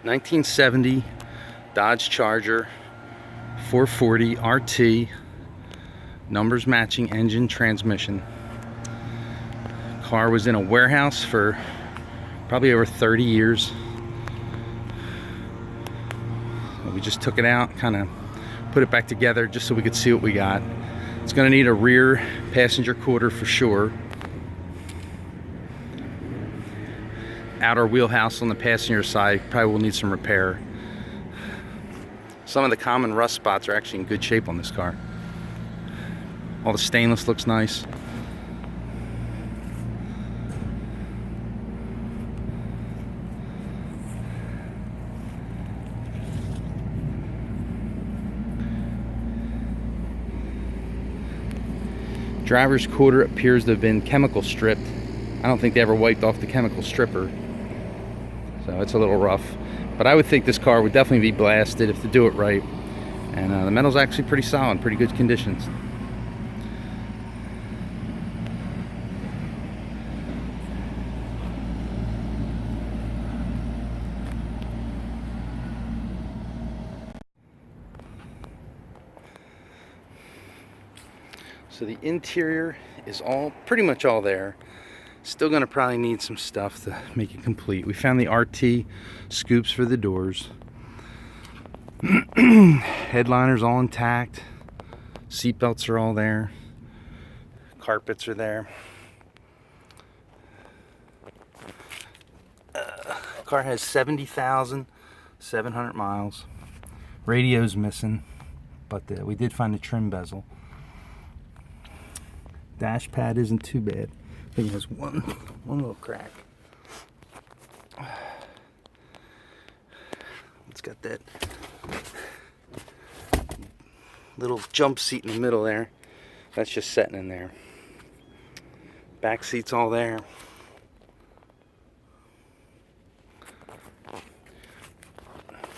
1970 Dodge Charger 440 RT, numbers matching, engine, transmission. Car was in a warehouse for probably over 30 years. We just took it out, kind of put it back together just so we could see what we got. It's going to need a rear passenger quarter for sure. Outer wheelhouse on the passenger side probably will need some repair. Some of the common rust spots are actually in good shape on this car. All the stainless looks nice. Driver's quarter appears to have been chemical stripped. I don't think they ever wiped off the chemical stripper, so it's a little rough. But I would think this car would definitely be blasted if they do it right. And the metal's actually pretty solid, pretty good conditions. So the interior is pretty much all there. Still gonna probably need some stuff to make it complete. We found the RT scoops for the doors. Headliner's all intact. Seat belts are all there. Carpets are there. Car has 70,700 miles. Radio's missing, but we did find the trim bezel. Dash pad isn't too bad. I think it has one little crack. It's got that little jump seat in the middle there. That's just setting in there. Back seat's all there.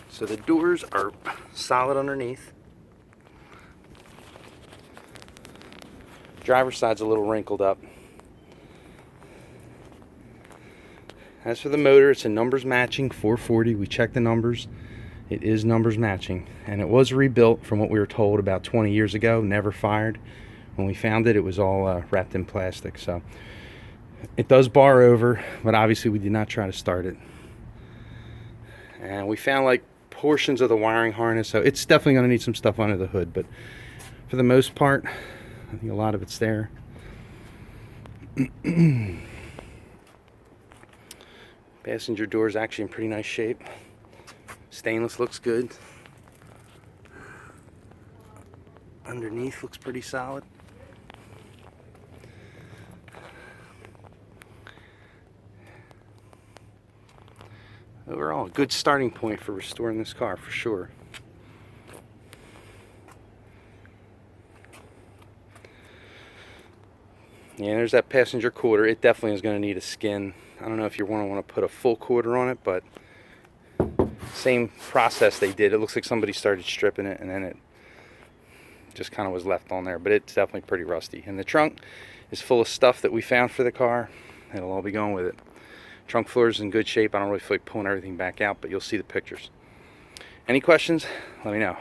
So the doors are solid underneath. Driver's side's a little wrinkled up. As for the motor, it's a numbers matching 440. We checked the numbers. It is numbers matching, and it was rebuilt from what we were told about 20 years ago. Never fired. When we found it, it was all wrapped in plastic. So it does bar over, but obviously we did not try to start it. And we found like portions of the wiring harness, so it's definitely going to need some stuff under the hood, but for the most part, I think a lot of it's there. Passenger door is actually in pretty nice shape. Stainless looks good. Underneath looks pretty solid. Overall, a good starting point for restoring this car for sure. Yeah, there's that passenger quarter. It definitely is going to need a skin. I don't know if you want to put a full quarter on it, but same process they did. It looks like somebody started stripping it and then it just kind of was left on there, but it's definitely pretty rusty. And the trunk is full of stuff that we found for the car. It'll all be going with it. Trunk floor is in good shape. I don't really feel like pulling everything back out, but you'll see the pictures. Any questions? Let me know.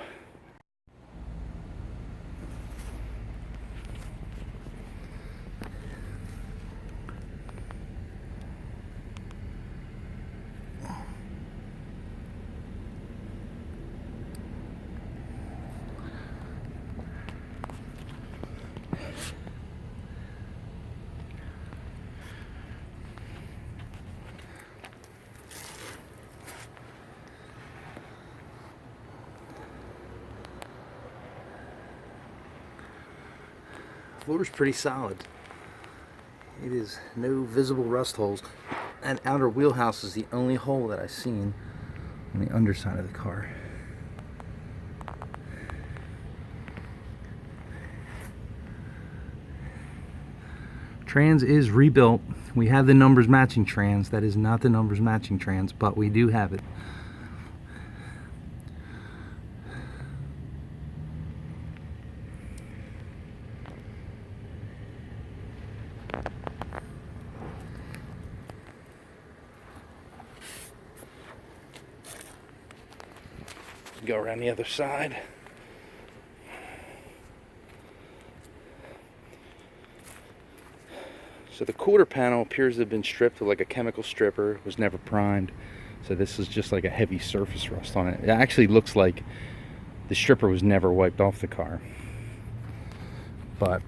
Floor's pretty solid. It is no visible rust holes. That outer wheelhouse is the only hole that I've seen on the underside of the car. Trans is rebuilt. We have the numbers matching trans. That is not the numbers matching trans, but we do have it. Go around the other side. So the quarter panel appears to have been stripped with like a chemical stripper. It was never primed. So this is just like a heavy surface rust on it. It actually looks like the stripper was never wiped off the car. But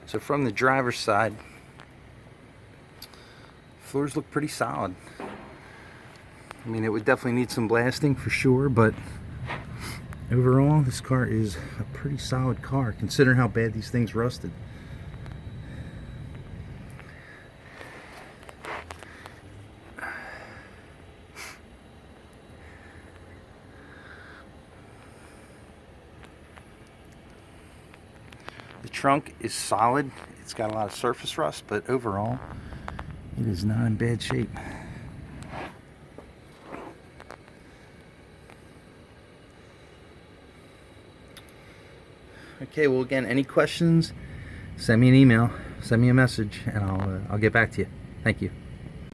so from the driver's side, floors look pretty solid. I mean, it would definitely need some blasting for sure, but overall this car is a pretty solid car considering how bad these things rusted. The trunk is solid. It's got a lot of surface rust, but overall it is not in bad shape. Okay, well, again, any questions, send me an email, send me a message, and I'll get back to you. Thank you.